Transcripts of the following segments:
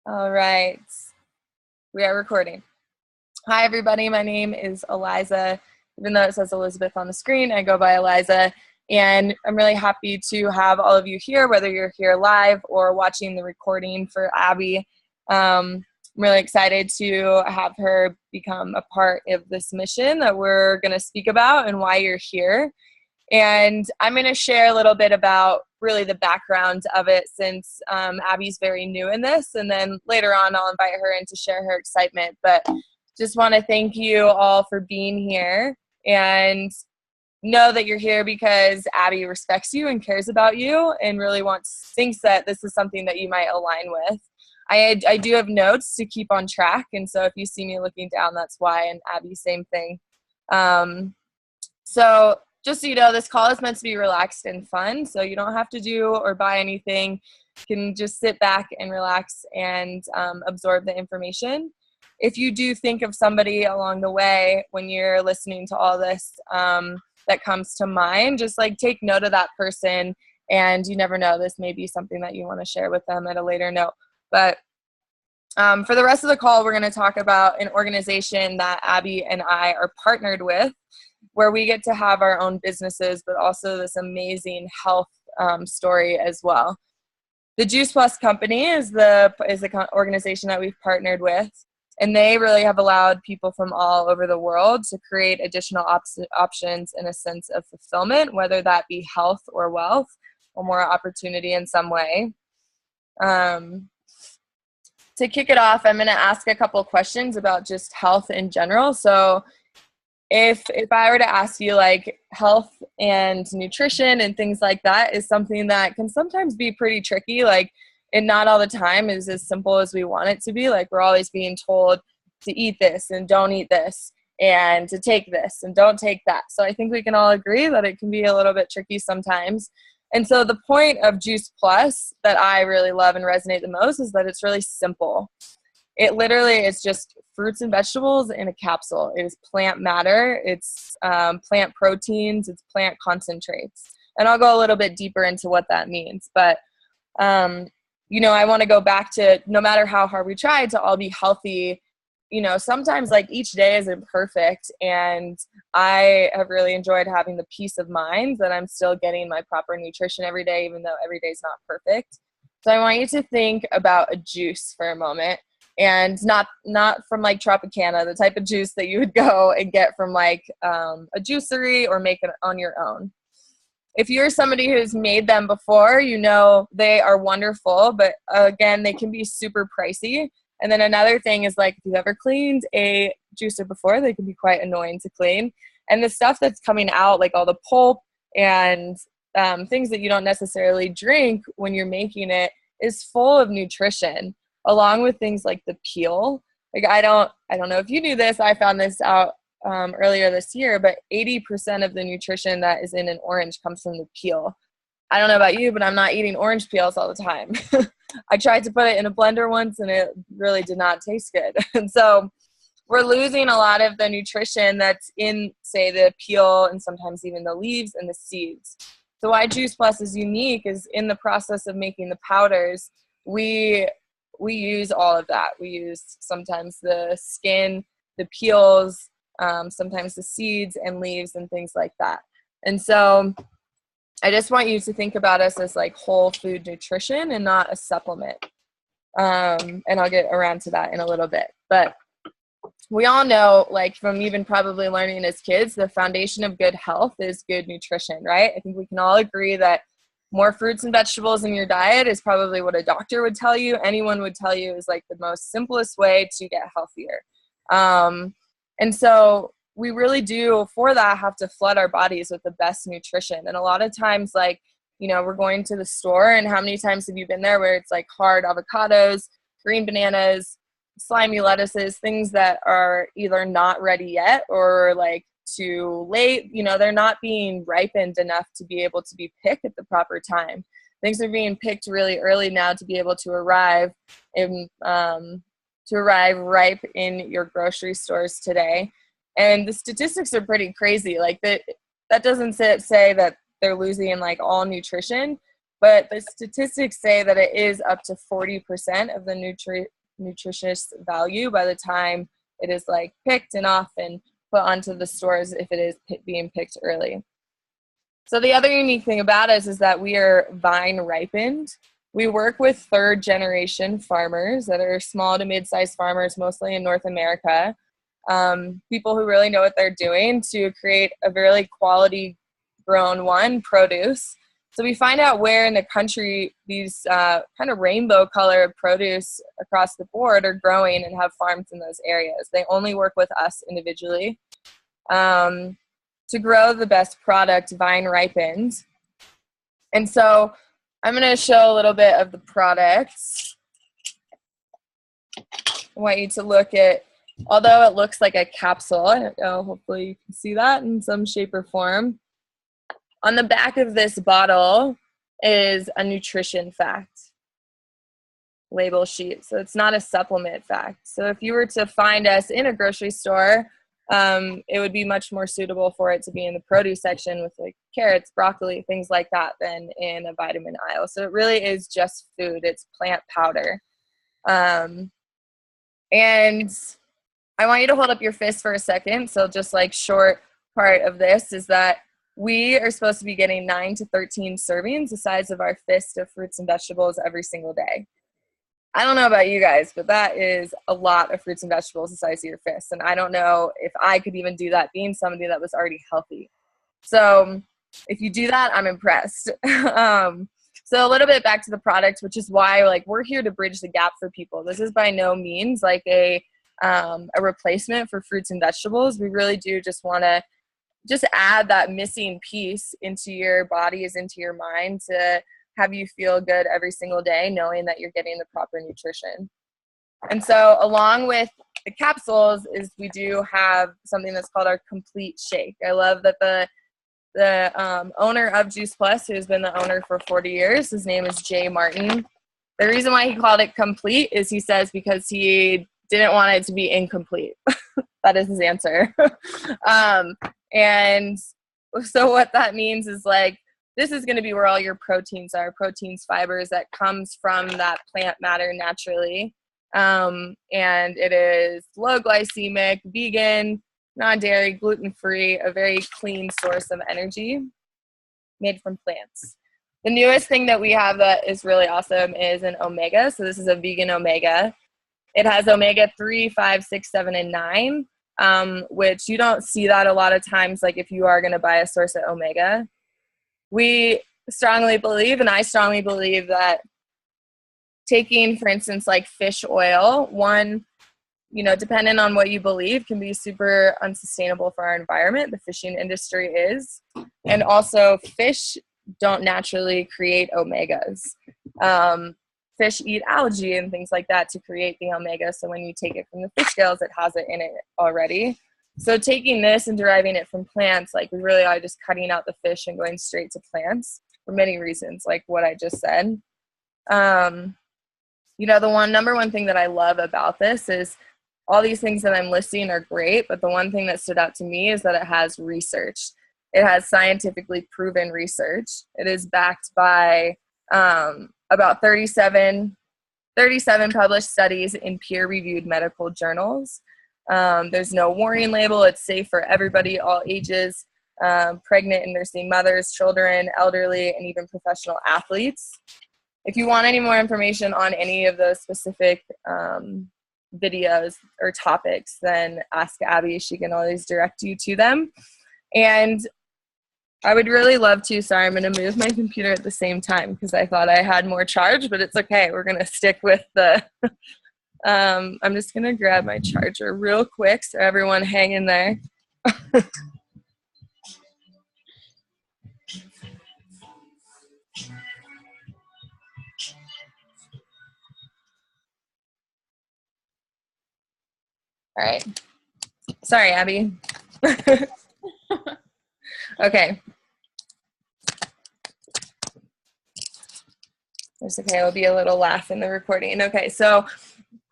All right, we are recording. Hi, everybody. My name is Eliza. Even though it says Elizabeth on the screen, I go by Eliza. And I'm really happy to have all of you here, whether you're here live or watching the recording for Abby. I'm really excited to have her become a part of this mission that we're going to speak about and why you're here. And I'm going to share a little bit about really the background of it since Abby's very new in this. And then later on, I'll invite her in to share her excitement. But just want to thank you all for being here and know that you're here because Abby respects you and cares about you and really thinks that this is something that you might align with. I do have notes to keep on track. And so if you see me looking down, that's why. And Abby, same thing. So just so you know, this call is meant to be relaxed and fun, so you don't have to do or buy anything. You can just sit back and relax and absorb the information. If you do think of somebody along the way when you're listening to all this that comes to mind, just like take note of that person, and you never know, this may be something that you want to share with them at a later note. But for the rest of the call, we're going to talk about an organization that Abby and I are partnered with, where we get to have our own businesses, but also this amazing health story as well. The Juice Plus Company is the organization that we've partnered with, and they really have allowed people from all over the world to create additional options in a sense of fulfillment, whether that be health or wealth or more opportunity in some way. To kick it off, I'm going to ask a couple questions about just health in general. So if I were to ask you, like, health and nutrition and things like that is something that can sometimes be pretty tricky, like, and not all the time is as simple as we want it to be. Like, we're always being told to eat this and don't eat this, and to take this and don't take that. So I think we can all agree that it can be a little bit tricky sometimes. And so the point of Juice Plus that I really love and resonate the most is that it's really simple. It literally is just fruits and vegetables in a capsule. It is plant matter. It's plant proteins. It's plant concentrates. And I'll go a little bit deeper into what that means. But, I want to go back to no matter how hard we try to all be healthy, sometimes like each day is imperfect. And I have really enjoyed having the peace of mind that I'm still getting my proper nutrition every day, even though every day is not perfect. So I want you to think about a juice for a moment. And not from like Tropicana, the type of juice that you would go and get from like a juicery or make it on your own. If you're somebody who's made them before, they are wonderful, but again, they can be super pricey. And then another thing is, like, if you've ever cleaned a juicer before, they can be quite annoying to clean. And the stuff that's coming out, like all the pulp and things that you don't necessarily drink when you're making it, is full of nutrition, along with things like the peel. Like, I don't know if you knew this, I found this out earlier this year, but 80% of the nutrition that is in an orange comes from the peel. I don't know about you, but I'm not eating orange peels all the time. I tried to put it in a blender once and it really did not taste good. And so we're losing a lot of the nutrition that's in, say, the peel and sometimes even the leaves and the seeds. So why Juice Plus is unique is in the process of making the powders, we use all of that. We use sometimes the skin, the peels, sometimes the seeds and leaves and things like that. And so I just want you to think about us as like whole food nutrition and not a supplement. And I'll get around to that in a little bit. But we all know, like, from even probably learning as kids, the foundation of good health is good nutrition, right? I think we can all agree that more fruits and vegetables in your diet is probably what a doctor would tell you. Anyone would tell you is like the most simplest way to get healthier. And so we really do, for that, have to flood our bodies with the best nutrition. And a lot of times, like, we're going to the store, and how many times have you been there where it's like hard avocados, green bananas, slimy lettuces, things that are either not ready yet or like too late. They're not being ripened enough to be able to be picked at the proper time. Things are being picked really early now to be able to arrive ripe in your grocery stores today. And the statistics are pretty crazy. Like, that doesn't say that they're losing like all nutrition, but the statistics say that it is up to 40% of the nutritious value by the time it is like picked and off and put onto the stores if it is being picked early. So the other unique thing about us is that we are vine ripened. We work with third generation farmers that are small to mid-sized farmers, mostly in North America. People who really know what they're doing to create a really quality grown produce. So we find out where in the country these kind of rainbow colored produce across the board are growing and have farms in those areas. They only work with us individually to grow the best product, vine ripened. And so I'm going to show a little bit of the products. I want you to look at, although it looks like a capsule, I don't know, hopefully you can see that in some shape or form. On the back of this bottle is a nutrition fact label sheet. So it's not a supplement fact. So if you were to find us in a grocery store, it would be much more suitable for it to be in the produce section with like carrots, broccoli, things like that than in a vitamin aisle. So it really is just food. It's plant powder. And I want you to hold up your fist for a second. So just like short part of this is that we are supposed to be getting 9 to 13 servings, the size of our fist, of fruits and vegetables every single day. I don't know about you guys, but that is a lot of fruits and vegetables the size of your fist. And I don't know if I could even do that being somebody that was already healthy. So if you do that, I'm impressed. So a little bit back to the product, which is why like we're here to bridge the gap for people. This is by no means like a replacement for fruits and vegetables. We really do just want to just add that missing piece into your bodies, into your mind, to have you feel good every single day, knowing that you're getting the proper nutrition. And so along with the capsules is we do have something that's called our complete shake. I love that the owner of Juice Plus, who's been the owner for 40 years, his name is Jay Martin. The reason why he called it complete is he says because he didn't want it to be incomplete. That is his answer. And so what that means is like, this is going to be where all your proteins are, proteins, fibers that comes from that plant matter naturally. And it is low glycemic, vegan, non-dairy, gluten-free, a very clean source of energy made from plants. The newest thing that we have that is really awesome is an omega. So this is a vegan omega. It has omega 3, 5, 6, 7, and 9, which you don't see that a lot of times, like if you are going to buy a source of omega. We strongly believe, and I strongly believe, that taking, for instance, like fish oil, one, you know, depending on what you believe, can be super unsustainable for our environment. The fishing industry is. And also fish don't naturally create omegas. Fish eat algae and things like that to create the omega. So when you take it from the fish scales, it has it in it already. So taking this and deriving it from plants, like we really are just cutting out the fish and going straight to plants for many reasons, like what I just said. You know, the number one thing that I love about this is all these things that I'm listing are great, but the one thing that stood out to me is that it has research. It has scientifically proven research. It is backed by about 37 published studies in peer-reviewed medical journals. There's no warning label. It's safe for everybody, all ages, pregnant and nursing mothers, children, elderly, and even professional athletes. If you want any more information on any of those specific videos or topics, then ask Abby. She can always direct you to them. And I would really love to, sorry, I'm going to move my computer at the same time because I thought I had more charge, but it's okay. We're going to stick with the, I'm just going to grab my charger real quick, so everyone hang in there. All right. Sorry, Abby. Okay. It's okay. It'll be a little laugh in the recording. Okay. So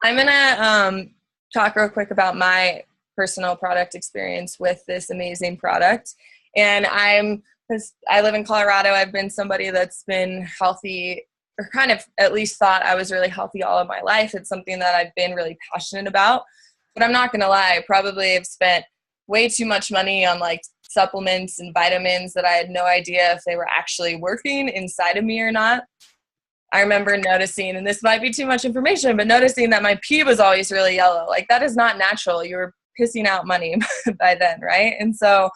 I'm going to talk real quick about my personal product experience with this amazing product. And I live in Colorado. I've been somebody that's been healthy or kind of at least thought I was really healthy all of my life. It's something that I've been really passionate about. But I'm not going to lie, I probably have spent way too much money on like supplements and vitamins that I had no idea if they were actually working inside of me or not. I remember noticing, and this might be too much information, but noticing that my pee was always really yellow. Like, that is not natural. You were pissing out money by then, right? And so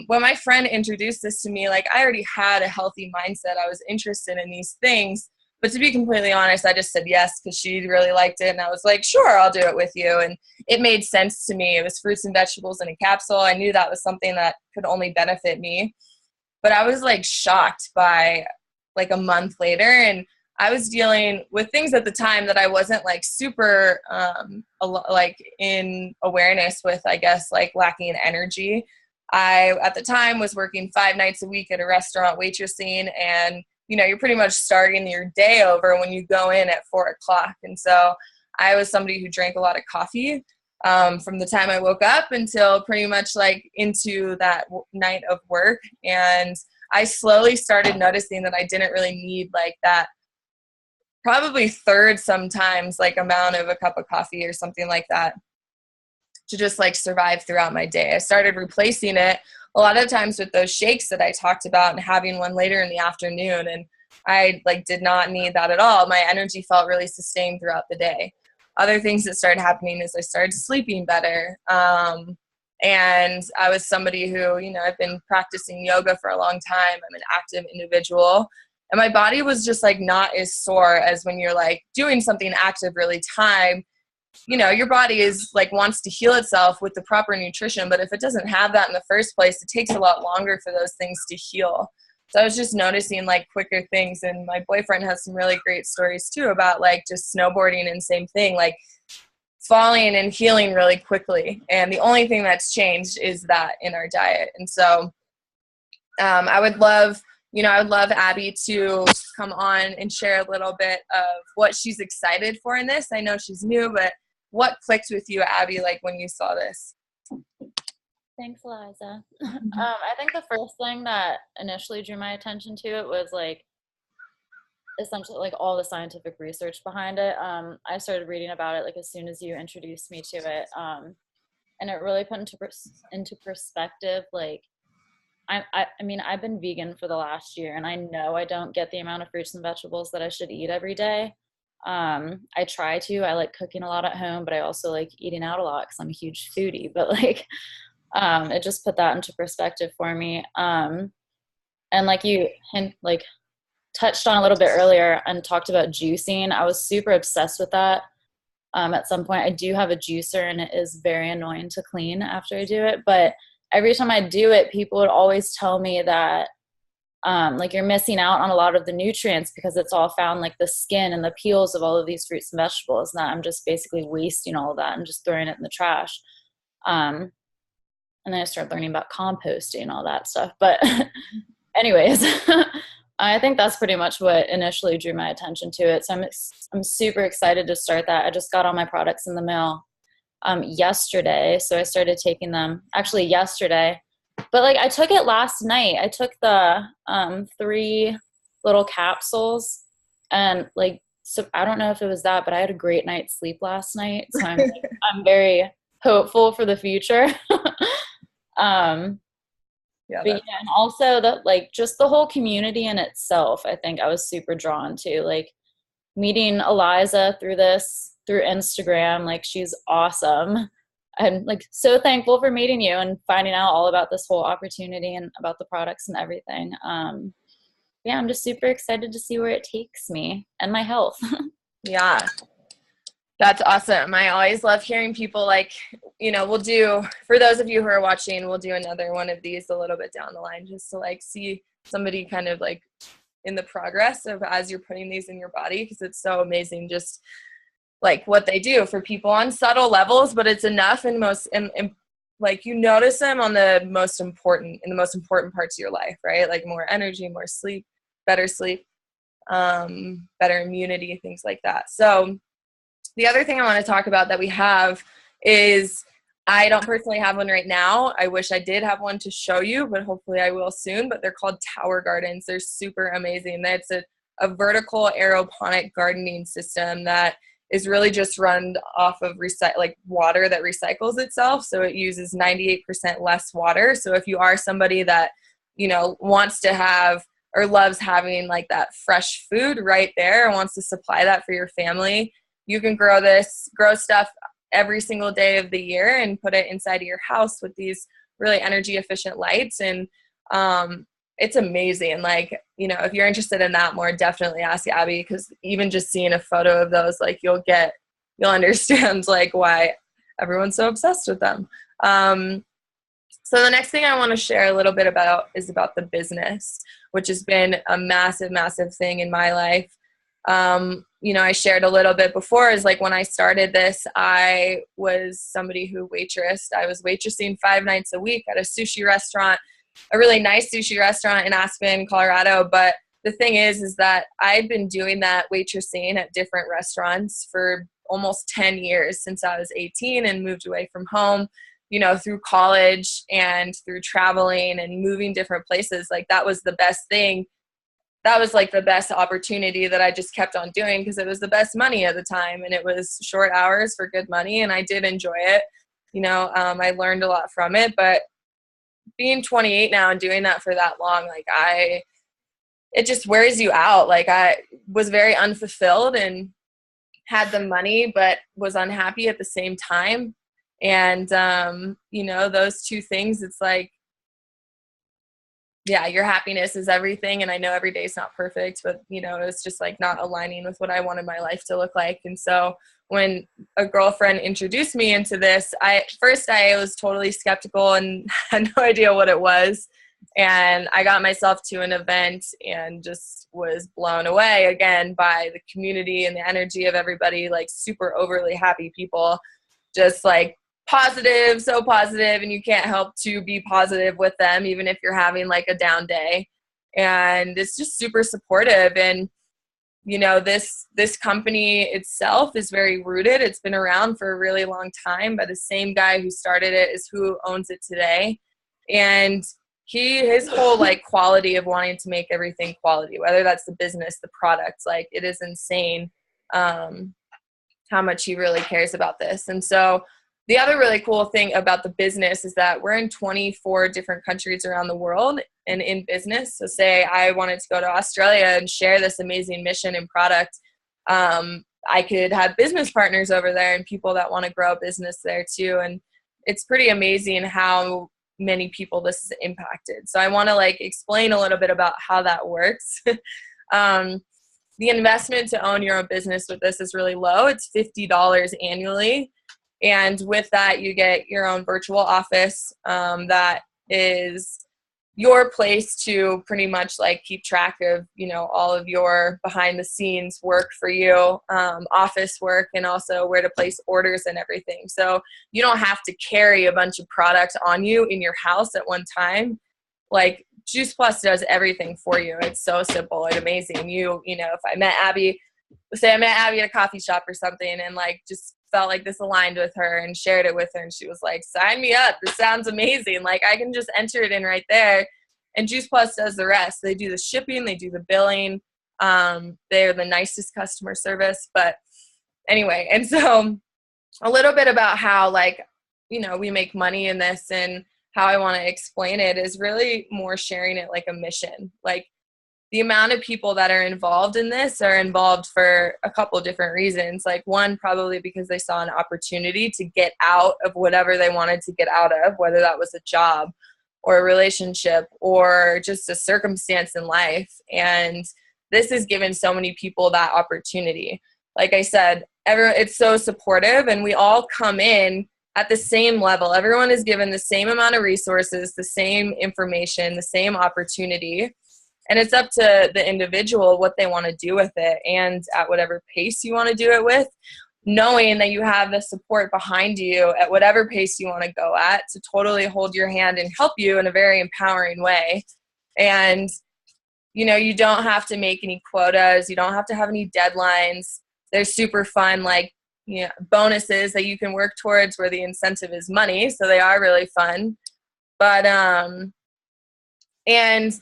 when my friend introduced this to me, like, I already had a healthy mindset. I was interested in these things. But to be completely honest, I just said yes because she really liked it. And I was like, sure, I'll do it with you. And it made sense to me. It was fruits and vegetables in a capsule. I knew that was something that could only benefit me. But I was like shocked by like a month later. And I was dealing with things at the time that I wasn't like super like in awareness with, I guess, like lacking energy. I, at the time, was working 5 nights a week at a restaurant waitressing, and you know, you're pretty much starting your day over when you go in at 4 o'clock. And so I was somebody who drank a lot of coffee from the time I woke up until pretty much like into that night of work. And I slowly started noticing that I didn't really need like that probably third sometimes like amount of a cup of coffee or something like that to just like survive throughout my day. I started replacing it a lot of times with those shakes that I talked about and having one later in the afternoon. And I like did not need that at all. My energy felt really sustained throughout the day. Other things that started happening is I started sleeping better. And I was somebody who, you know, I've been practicing yoga for a long time. I'm an active individual. And my body was just like not as sore as when you're like doing something active really time. You know, your body is like wants to heal itself with the proper nutrition, but if it doesn't have that in the first place, it takes a lot longer for those things to heal. So I was just noticing like quicker things, and my boyfriend has some really great stories too about like just snowboarding and same thing, like falling and healing really quickly. And the only thing that's changed is that in our diet. And so I would love Abby to come on and share a little bit of what she's excited for in this. I know she's new, but what clicked with you, Abby, like when you saw this? Thanks, Eliza. I think the first thing that initially drew my attention to it was like essentially like all the scientific research behind it. I started reading about it like as soon as you introduced me to it, and it really put into perspective like I mean, I've been vegan for the last year, and I know I don't get the amount of fruits and vegetables that I should eat every day. I try to. I like cooking a lot at home, but I also like eating out a lot because I'm a huge foodie. But like, it just put that into perspective for me. And like you touched on a little bit earlier and talked about juicing. I was super obsessed with that. At some point, I do have a juicer, and it is very annoying to clean after I do it, but every time I do it, people would always tell me that like you're missing out on a lot of the nutrients because it's all found like the skin and the peels of all of these fruits and vegetables, and that I'm just basically wasting all of that and just throwing it in the trash. And then I started learning about composting and all that stuff. But anyways, I think that's pretty much what initially drew my attention to it. So I'm super excited to start that. I just got all my products in the mail yesterday, so I started taking them actually yesterday, but like I took it last night. I took the 3 little capsules, and like, so I don't know if it was that, but I had a great night's sleep last night, so I'm very hopeful for the future. Yeah, but yeah, and also that like just the whole community in itself, I think I was super drawn to, like meeting Eliza through Instagram. Like, she's awesome. I'm like so thankful for meeting you and finding out all about this whole opportunity and about the products and everything. Yeah, I'm just super excited to see where it takes me and my health. Yeah, that's awesome. I always love hearing people like, you know, for those of you who are watching, we'll do another one of these a little bit down the line just to like see somebody kind of like in the progress of as you're putting these in your body, because it's so amazing just like what they do for people on subtle levels, but it's enough and like you notice them on the most important parts of your life, right? Like more energy, more sleep, better immunity, things like that. So the other thing I want to talk about that we have is, I don't personally have one right now. I wish I did have one to show you, but hopefully I will soon. But they're called Tower Gardens. They're super amazing. It's a a vertical aeroponic gardening system that is really just run off of water that recycles itself. So it uses 98% less water. So if you are somebody that, you know, wants to have or loves having like that fresh food right there and wants to supply that for your family, you can grow stuff every single day of the year and put it inside of your house with these really energy efficient lights. And it's amazing. Like, you know, if you're interested in that more, definitely ask Abby, because even just seeing a photo of those, like you'll understand like why everyone's so obsessed with them. So the next thing I want to share a little bit about is about the business, which has been a massive, massive thing in my life. You know, I shared a little bit before is like when I started this, I was somebody who waitressed. I was waitressing 5 nights a week at a sushi restaurant, a really nice sushi restaurant in Aspen, Colorado. But the thing is that I'd been doing that waitressing at different restaurants for almost 10 years since I was 18 and moved away from home, you know, through college and through traveling and moving different places. Like that was the best thing. That was like the best opportunity that I just kept on doing because it was the best money at the time and it was short hours for good money. And I did enjoy it. You know, I learned a lot from it, but being 28 now and doing that for that long, like it just wears you out. Like I was very unfulfilled and had the money, but was unhappy at the same time. And, you know, those two things, it's like, yeah, your happiness is everything. And I know every day is not perfect, but, you know, it was just like not aligning with what I wanted my life to look like. And so when a girlfriend introduced me into this, I was totally skeptical and had no idea what it was. And I got myself to an event and just was blown away again by the community and the energy of everybody, like super overly happy people, just like positive, so positive, and you can't help to be positive with them, even if you're having like a down day. And it's just super supportive. And, you know, this company itself is very rooted. It's been around for a really long time by the same guy who started it is who owns it today. And his whole like quality of wanting to make everything quality, whether that's the business, the products, like it is insane how much he really cares about this. And so the other really cool thing about the business is that we're in 24 different countries around the world and in business. So say I wanted to go to Australia and share this amazing mission and product. I could have business partners over there and people that want to grow a business there too. And it's pretty amazing how many people this has impacted. So I want to like explain a little bit about how that works. The investment to own your own business with this is really low. It's $50 annually. And with that, you get your own virtual office that is your place to pretty much like keep track of, you know, all of your behind the scenes work for you, office work, and also where to place orders and everything. So you don't have to carry a bunch of products on you in your house at one time. Like Juice Plus does everything for you. It's so simple and amazing. You know, if I met Abby at a coffee shop or something and like just felt like this aligned with her and shared it with her, and she was like, sign me up, this sounds amazing, like I can just enter it in right there. And Juice Plus does the rest. They do the shipping, they do the billing, they're the nicest customer service. But anyway, and so a little bit about how, like, you know, we make money in this and how I want to explain it is really more sharing it like a mission. Like the amount of people that are involved in this are involved for a couple of different reasons. Like one, probably because they saw an opportunity to get out of whatever they wanted to get out of, whether that was a job or a relationship or just a circumstance in life. And this has given so many people that opportunity. Like I said, it's so supportive and we all come in at the same level. Everyone is given the same amount of resources, the same information, the same opportunity. And it's up to the individual what they want to do with it and at whatever pace you want to do it with, knowing that you have the support behind you at whatever pace you want to go at to totally hold your hand and help you in a very empowering way. And, you know, you don't have to make any quotas. You don't have to have any deadlines. They're super fun, like, you know, bonuses that you can work towards where the incentive is money. So they are really fun. But, and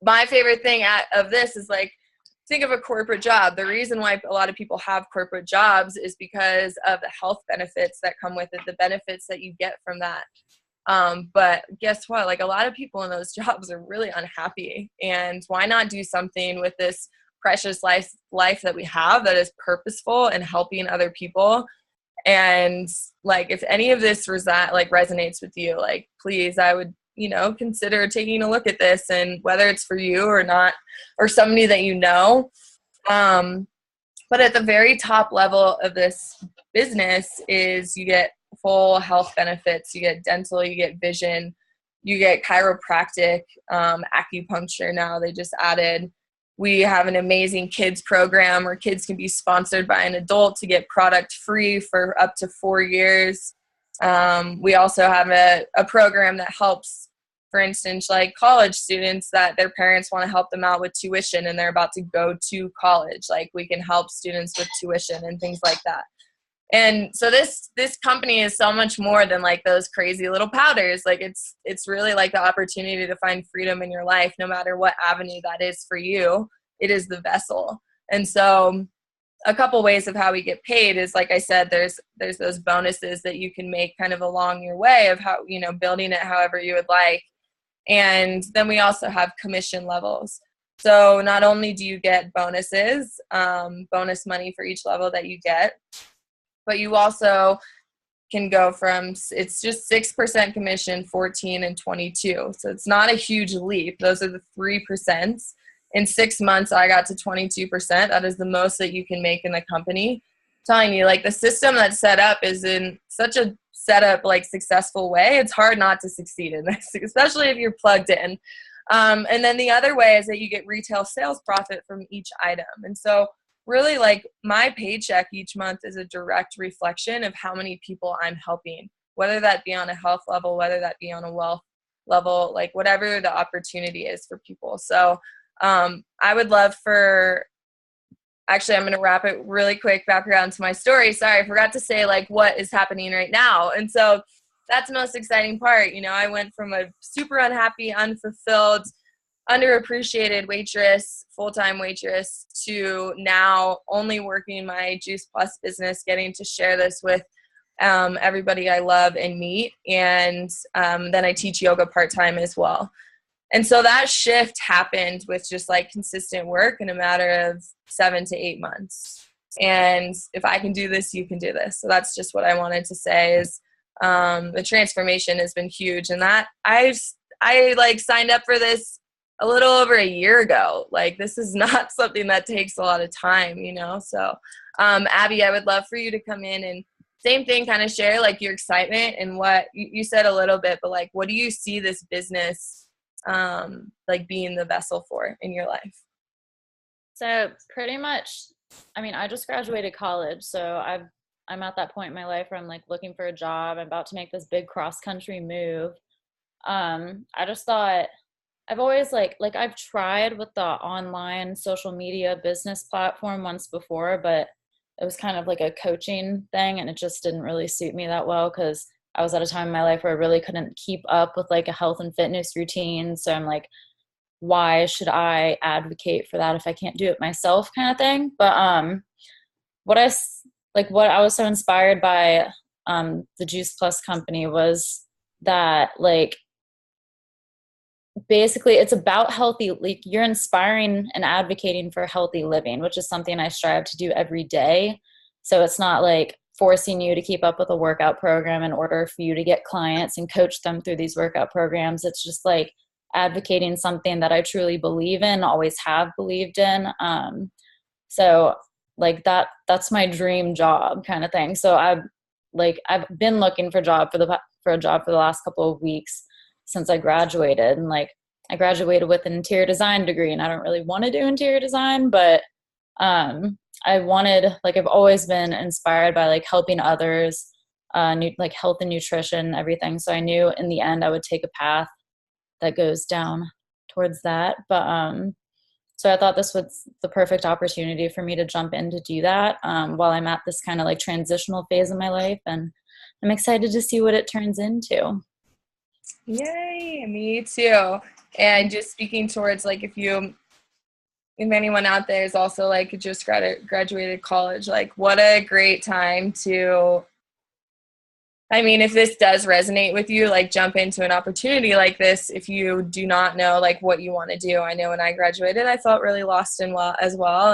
my favorite thing of this is like think of a corporate job. The reason why a lot of people have corporate jobs is because of the health benefits that come with it, the benefits that you get from that. But guess what? Like, a lot of people in those jobs are really unhappy. And why not do something with this precious life that we have that is purposeful and helping other people? And like, if any of this resonates with you, like, please, I would, consider taking a look at this, and whether it's for you or not, or somebody that you know. But at the very top level of this business is you get full health benefits. You get dental, you get vision, you get chiropractic, acupuncture now they just added. We have an amazing kids program where kids can be sponsored by an adult to get product free for up to 4 years. We also have a program that helps, for instance, like college students that their parents want to help them out with tuition and they're about to go to college. Like, we can help students with tuition and things like that. And so this company is so much more than like those crazy little powders. Like, it's really like the opportunity to find freedom in your life, no matter what avenue that is for you. It is the vessel. And so a couple ways of how we get paid is, like I said, there's those bonuses that you can make kind of along your way of how, building it however you would like. And then we also have commission levels. So not only do you get bonuses, bonus money for each level that you get, but you also can go from, it's just 6% commission, 14 and 22. So it's not a huge leap. Those are the 3%. In 6 months, I got to 22%. That is the most that you can make in the company. I'm telling you, like, the system that's set up is in such a set up, like, successful way. It's hard not to succeed in this, especially if you're plugged in. And then the other way is that you get retail sales profit from each item. And so really, like, my paycheck each month is a direct reflection of how many people I'm helping, whether that be on a health level, whether that be on a wealth level, like whatever the opportunity is for people. So I would love for, actually, I'm going to wrap it really quick back around to my story. Sorry, I forgot to say like what is happening right now. And so that's the most exciting part. I went from a super unhappy, unfulfilled, underappreciated waitress, full-time waitress, to now only working my Juice Plus business, getting to share this with everybody I love and meet. And then I teach yoga part-time as well. And so that shift happened with just like consistent work in a matter of 7 to 8 months. And if I can do this, you can do this. So that's just what I wanted to say is the transformation has been huge. And that I like signed up for this a little over a year ago. Like, this is not something that takes a lot of time, So Abby, I would love for you to come in and same thing, kind of share like your excitement and what you said a little bit, but like, what do you see this business like being the vessel for in your life? So pretty much, I just graduated college, so I'm at that point in my life where I'm like looking for a job. I'm about to make this big cross country move. I just thought, I've always like I've tried with the online social media business platform once before, but it was kind of like a coaching thing, and it just didn't really suit me that well because I was at a time in my life where I really couldn't keep up with like a health and fitness routine. So I'm like, why should I advocate for that if I can't do it myself, kind of thing. But what I was so inspired by the Juice Plus company was that, like, basically it's about healthy, like, you're inspiring and advocating for healthy living, which is something I strive to do every day. So it's not like forcing you to keep up with a workout program in order for you to get clients and coach them through these workout programs. It's just like advocating something that I truly believe in, always have believed in. So like that's my dream job kind of thing. So I've been looking for a job for the last couple of weeks since I graduated. And like, I graduated with an interior design degree, and I don't really want to do interior design, but I've always been inspired by like helping others, like health and nutrition, everything. So I knew in the end I would take a path that goes down towards that. But so I thought this was the perfect opportunity for me to jump in to do that while I'm at this kind of like transitional phase of my life, and I'm excited to see what it turns into. Yay, me too. And just speaking towards like, if you if anyone out there is also like just graduated college, like what a great time to, I mean, if this does resonate with you, like jump into an opportunity like this if you do not know like what you want to do. I know when I graduated, I felt really lost as well,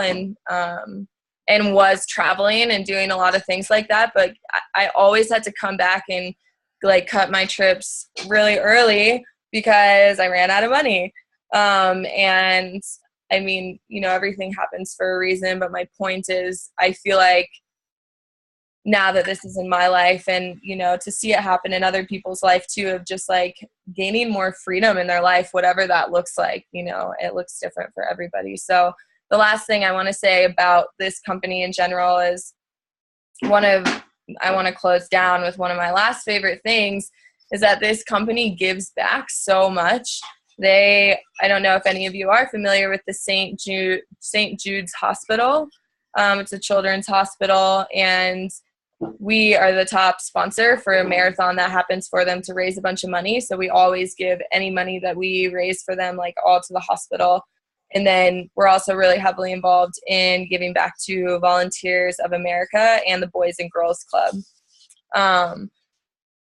and was traveling and doing a lot of things like that. But I always had to come back and like cut my trips really early because I ran out of money. And I mean, you know, everything happens for a reason, but my point is I feel like now that this is in my life, and, you know, to see it happen in other people's life too, of just like gaining more freedom in their life, whatever that looks like, you know, it looks different for everybody. So the last thing I want to say about this company in general is I want to close down with one of my last favorite things is that this company gives back so much. I don't know if any of you are familiar with the St. Jude's Hospital. It's a children's hospital, and we are the top sponsor for a marathon that happens for them to raise a bunch of money. So we always give any money that we raise for them, like all to the hospital. And then we're also really heavily involved in giving back to Volunteers of America and the Boys and Girls Club.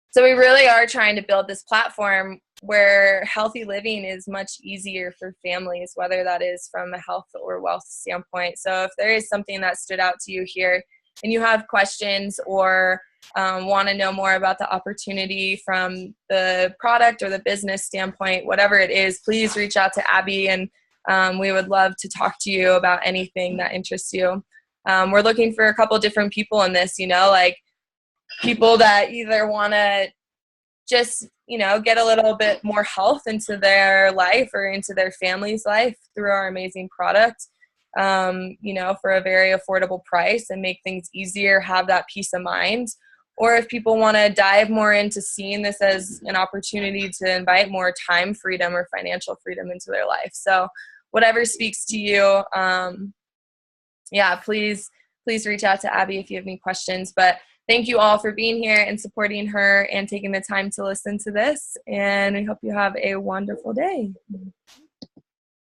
So we really are trying to build this platform where healthy living is much easier for families, whether that is from a health or wealth standpoint. So if there is something that stood out to you here and you have questions or want to know more about the opportunity from the product or the business standpoint, whatever it is, please reach out to Abby, and we would love to talk to you about anything that interests you. We're looking for a couple different people in this, you know, like people that either want to just, you know, get a little bit more health into their life or into their family's life through our amazing product, you know, for a very affordable price and make things easier, have that peace of mind. Or if people want to dive more into seeing this as an opportunity to invite more time freedom or financial freedom into their life. So whatever speaks to you, yeah, please reach out to Abby if you have any questions. But thank you all for being here and supporting her and taking the time to listen to this. And we hope you have a wonderful day.